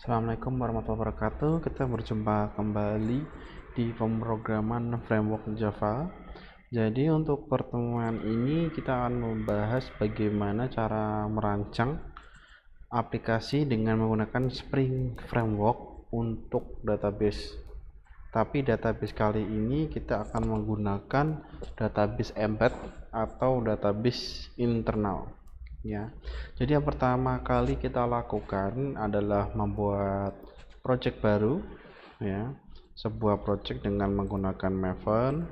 Assalamualaikum warahmatullahi wabarakatuh. Kita berjumpa kembali di pemrograman framework Java. Jadi untuk pertemuan ini kita akan membahas bagaimana cara merancang aplikasi dengan menggunakan Spring Framework untuk database. Tapi database kali ini kita akan menggunakan database embed atau database internal. Ya, jadi yang pertama kali kita lakukan adalah membuat project baru, ya, sebuah project dengan menggunakan Maven.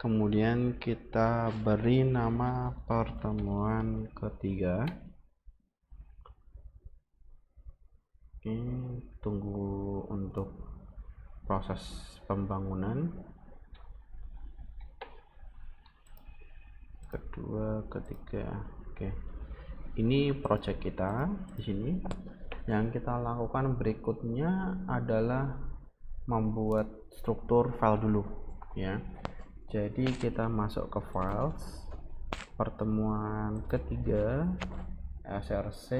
Kemudian kita beri nama pertemuan ketiga. Oke, tunggu untuk proses pembangunan. Kedua, ketiga. Oke. Ini project kita di sini. Yang kita lakukan berikutnya adalah membuat struktur file dulu, ya. Jadi kita masuk ke files, pertemuan ketiga, src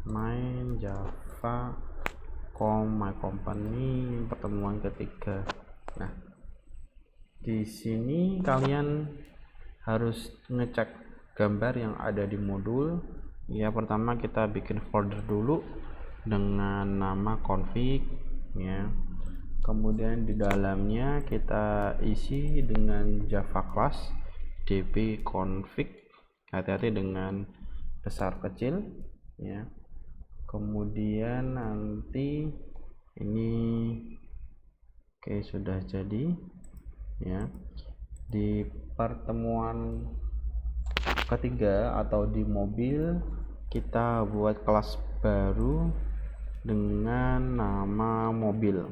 main java my company, pertemuan ketiga. Nah, di sini kalian harus ngecek gambar yang ada di modul. Ya, pertama kita bikin folder dulu dengan nama config, ya. Kemudian di dalamnya kita isi dengan java class db config, hati-hati dengan besar kecil, ya. Kemudian nanti ini oke, sudah jadi, ya. Di pertemuan ketiga atau di mobil kita buat kelas baru dengan nama mobil,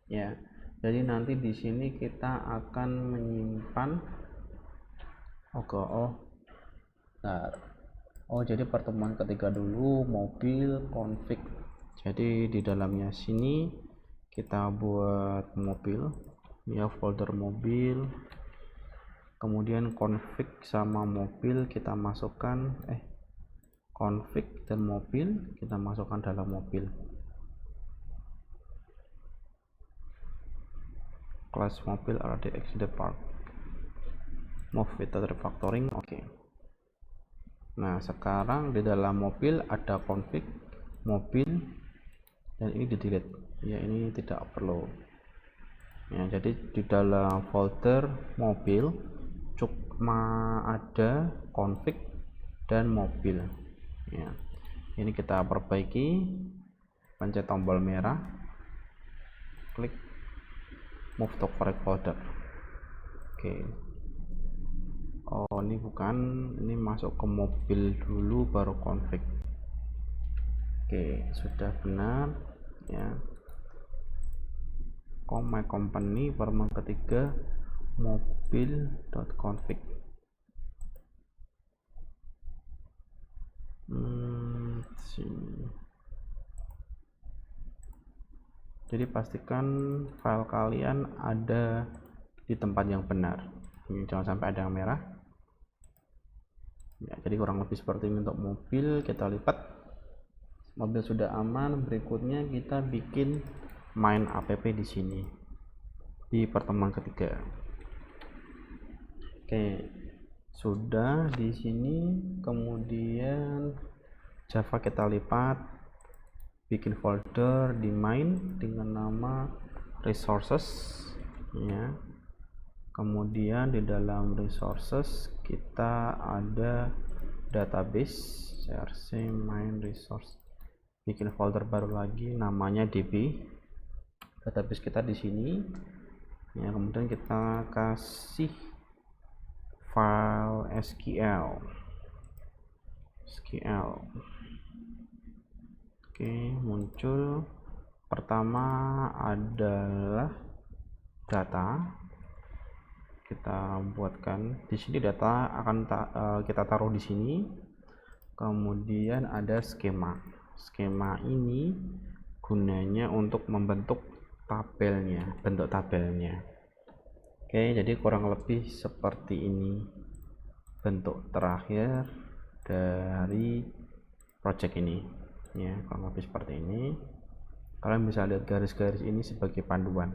ya. Jadi nanti di sini kita akan menyimpan jadi pertemuan ketiga dulu mobil config. Jadi di dalamnya sini kita buat mobil, ya, folder mobil. Kemudian config sama mobil kita masukkan config dan mobil kita masukkan dalam mobil. Class mobil rdx depart move without refactoring. Oke. Nah, sekarang di dalam mobil ada config mobil dan ini di delete, ya, ini tidak perlu, ya. Jadi di dalam folder mobil cuma ada config dan mobil, ya. Ini kita perbaiki, pencet tombol merah, klik move to correct folder. Oke. Ini bukan, ini masuk ke mobil dulu baru config. Oke, sudah benar, ya. My company pertemuan ketiga mobil.config. Jadi pastikan file kalian ada di tempat yang benar. Ini jangan sampai ada yang merah, ya. Jadi kurang lebih seperti ini untuk mobil. Kita lipat, mobil sudah aman. Berikutnya kita bikin main app di sini di pertemuan ketiga. Oke, sudah di sini. Kemudian Java kita lipat, bikin folder di main dengan nama resources, ya. Kemudian di dalam resources kita ada database src main resource, bikin folder baru lagi namanya db database kita di sini, ya. Kemudian kita kasih file SQL. Oke, muncul pertama adalah data. Kita buatkan di sini data akan kita taruh di sini. Kemudian ada skema. Skema ini gunanya untuk membentuk tabelnya, bentuk tabelnya. Oke, jadi kurang lebih seperti ini bentuk terakhir dari project ini. ya, kurang lebih seperti ini. Kalian bisa lihat garis-garis ini sebagai panduan.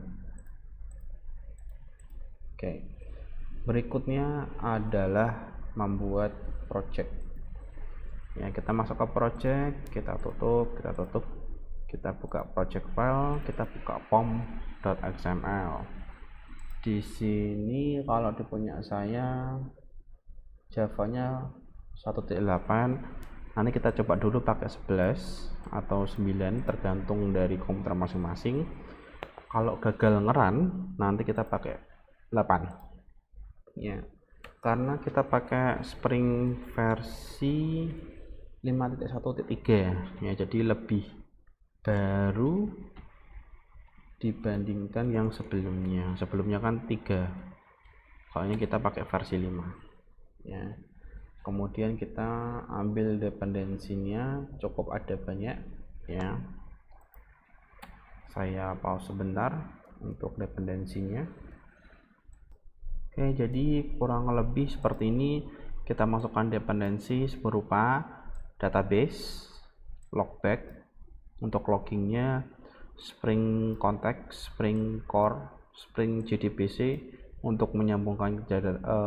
Oke, berikutnya adalah membuat project. Ya, kita masuk ke project, kita tutup, kita buka project file, kita buka pom.xml. Di sini kalau di punya saya Java-nya 1.8, nanti kita coba dulu pakai 11 atau 9 tergantung dari komputer masing-masing. Kalau gagal ngeran nanti kita pakai 8 ya, karena kita pakai Spring versi 5.1.3 ya, jadi lebih baru dibandingkan yang sebelumnya kan 3, soalnya kita pakai versi 5 ya. Kemudian kita ambil dependensinya, cukup ada banyak ya. Saya pause sebentar untuk dependensinya. Oke, jadi kurang lebih seperti ini. Kita masukkan dependensi berupa database, logback, untuk loggingnya Spring Context, Spring Core, Spring JDBC untuk menyambungkan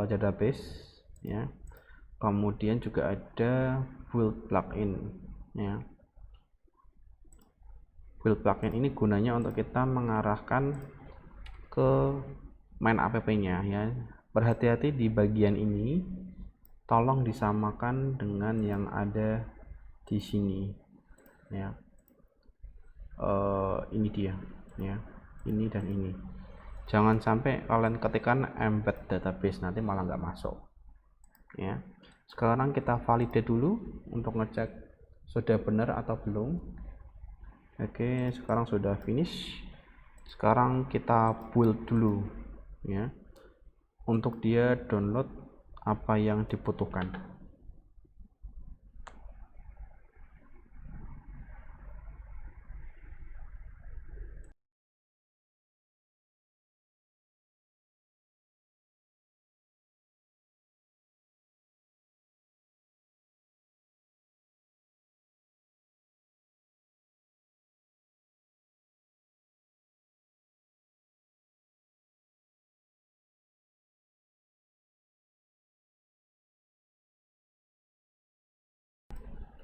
database ya. Kemudian juga ada build plugin ya. Build plugin ini gunanya untuk kita mengarahkan ke main app nya ya. Berhati-hati di bagian ini, tolong disamakan dengan yang ada di sini ya. Ini dia ya, ini dan ini. Jangan sampai kalian ketikkan embed database, nanti malah nggak masuk ya. Sekarang kita validate dulu untuk ngecek sudah benar atau belum. Oke, sekarang sudah finish. Sekarang kita build dulu ya, untuk dia download apa yang dibutuhkan.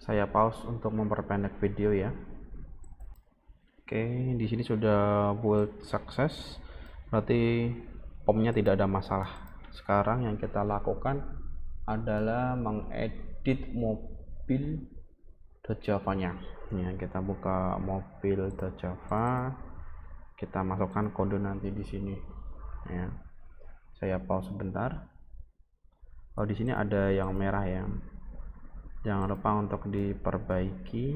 Saya pause untuk memperpendek video ya. Oke, di sini sudah build sukses, berarti pomnya tidak ada masalah. Sekarang yang kita lakukan adalah mengedit mobil.java-nya. Ya, kita buka mobil.java, kita masukkan kode nanti di sini. Ya, saya pause sebentar. Oh, di sini ada yang merah ya. Jangan lupa untuk diperbaiki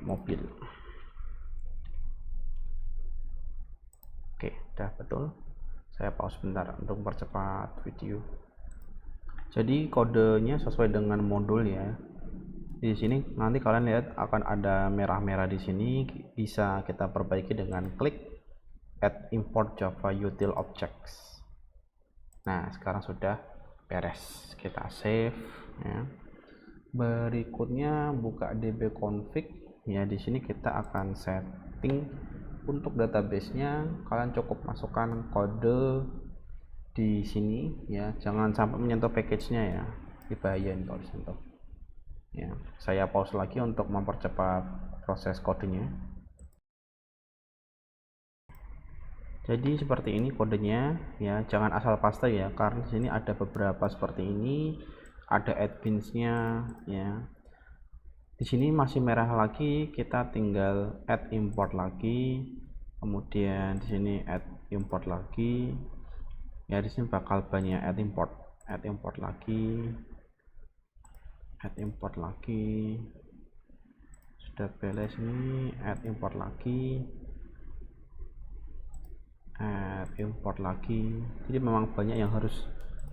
.mobil. Oke, udah betul. Saya pause sebentar untuk mempercepat video. Jadi kodenya sesuai dengan modul ya. Di sini nanti kalian lihat akan ada merah-merah di sini, bisa kita perbaiki dengan klik add import java util objects. Nah, sekarang sudah beres. Kita save ya. Berikutnya buka dbconfig ya. Di sini kita akan setting untuk database-nya. Kalian cukup masukkan kode di sini ya, jangan sampai menyentuh package-nya ya, dibahayain kalau disentuh ya. Saya pause lagi untuk mempercepat proses kodenya. Jadi seperti ini kodenya ya, jangan asal paste ya, karena di sini ada beberapa seperti ini, ada admins-nya ya. Di sini masih merah lagi, kita tinggal add import lagi, kemudian di sini add import lagi ya. Di sini bakal banyak add import lagi, sudah beres ini, add import lagi. Jadi memang banyak yang harus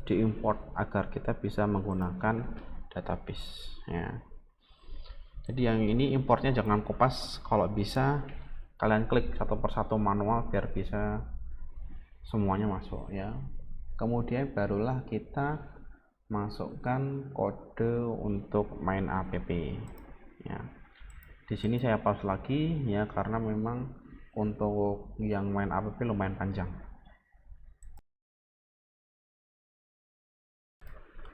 diimport agar kita bisa menggunakan database ya. Jadi yang ini importnya jangan kopas, kalau bisa kalian klik satu persatu manual biar bisa semuanya masuk ya. Kemudian barulah kita masukkan kode untuk main app ya. Di sini saya pause lagi ya, karena memang untuk yang main app lumayan panjang.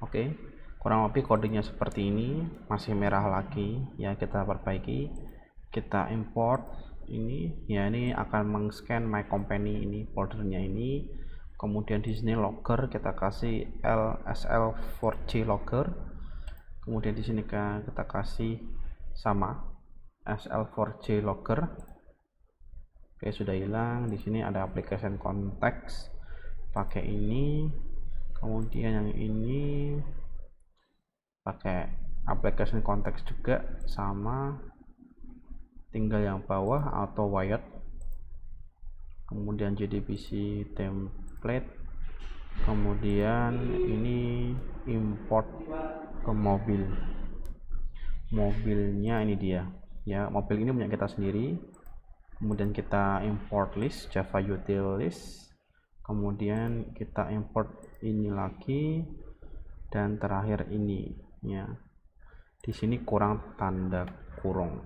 Oke, kurang lebih kodenya seperti ini, masih merah lagi ya, kita perbaiki, kita import ini ya, ini akan mengscan my company, ini foldernya ini. Kemudian di sini logger kita kasih LSL4j logger, kemudian di sini kita kasih sama SL4j logger. Oke, sudah hilang. Di sini ada application context, pakai ini. Kemudian yang ini pakai application context juga sama, tinggal yang bawah auto wired. Kemudian JDBC template, kemudian ini import ke mobilnya, ini dia ya, mobil ini punya kita sendiri. Kemudian kita import list Java util list, kemudian kita import ini lagi, dan terakhir ini ya. Di sini kurang tanda kurung,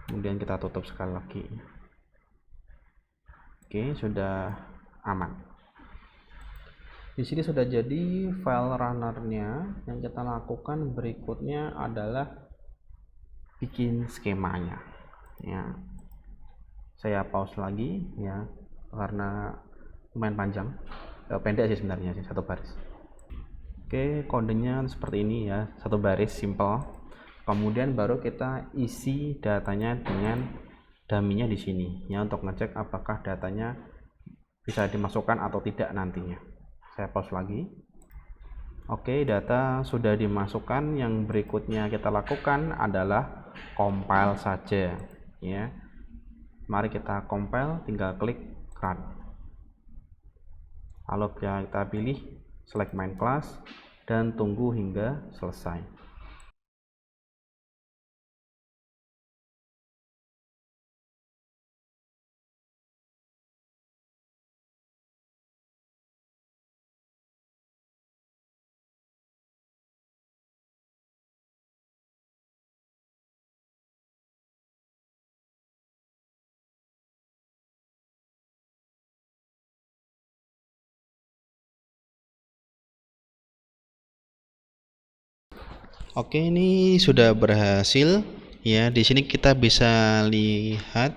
kemudian kita tutup sekali lagi. Oke, sudah aman. Di sini sudah jadi file runnernya. Yang kita lakukan berikutnya adalah bikin skemanya ya. Saya pause lagi ya, karena lumayan panjang, pendek sih sebenarnya sih, satu baris. Oke, kodenya seperti ini ya, satu baris simple. Kemudian baru kita isi datanya dengan dummy-nya di sini ya, untuk ngecek apakah datanya bisa dimasukkan atau tidak nantinya. Saya pause lagi. Oke, data sudah dimasukkan. Yang berikutnya kita lakukan adalah compile saja ya. Mari kita compile, tinggal klik run. Lalu kita pilih select main class dan tunggu hingga selesai. Oke, ini sudah berhasil ya. Di sini kita bisa lihat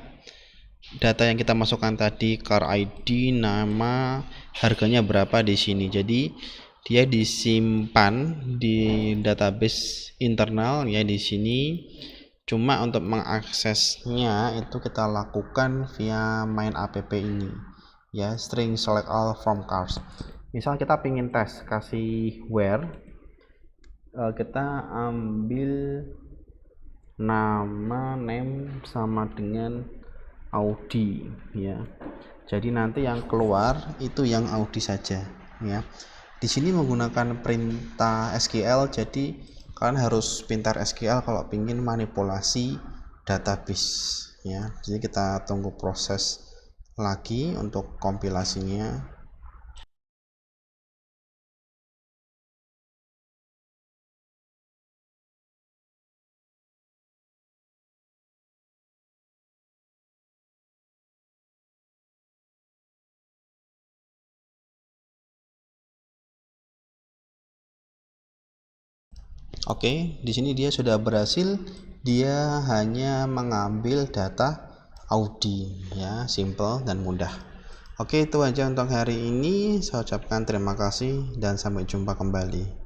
data yang kita masukkan tadi, car ID, nama, harganya berapa di sini. Jadi dia disimpan di database internal ya di sini. Cuma untuk mengaksesnya itu kita lakukan via main app ini ya, string select all from cars. Misal kita pingin tes, kasih where, kita ambil nama name sama dengan Audi ya. Jadi nanti yang keluar itu yang Audi saja ya. Di sini menggunakan perintah SQL, jadi kalian harus pintar SQL kalau ingin manipulasi database ya. Jadi kita tunggu proses lagi untuk kompilasinya. Oke, di sini dia sudah berhasil. Dia hanya mengambil data Audi ya, simple dan mudah. Oke, itu aja untuk hari ini. Saya ucapkan terima kasih dan sampai jumpa kembali.